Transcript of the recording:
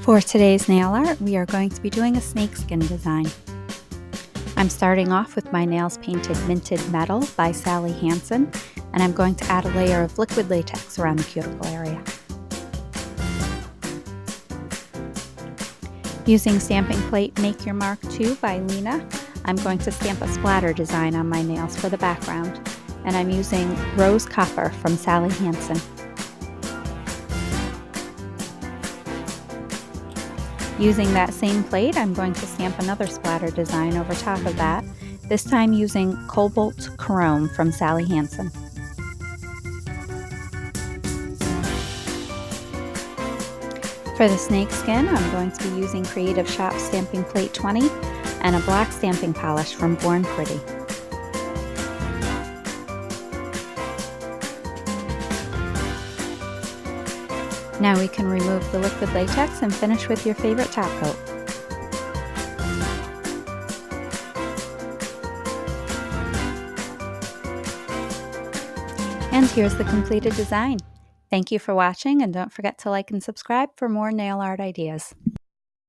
For today's nail art, we are going to be doing a snakeskin design. I'm starting off with my nails painted Minted Metal by Sally Hansen, and I'm going to add a layer of liquid latex around the cuticle area. Using stamping plate Make Your Mark 2 by Lina, I'm going to stamp a splatter design on my nails for the background, and I'm using Rose Copper from Sally Hansen. Using that same plate, I'm going to stamp another splatter design over top of that, this time using Cobalt Chrome from Sally Hansen. For the snakeskin, I'm going to be using Creative Shop Stamping Plate 20 and a black stamping polish from Born Pretty. Now we can remove the liquid latex and finish with your favorite top coat. And here's the completed design. Thank you for watching, and don't forget to like and subscribe for more nail art ideas.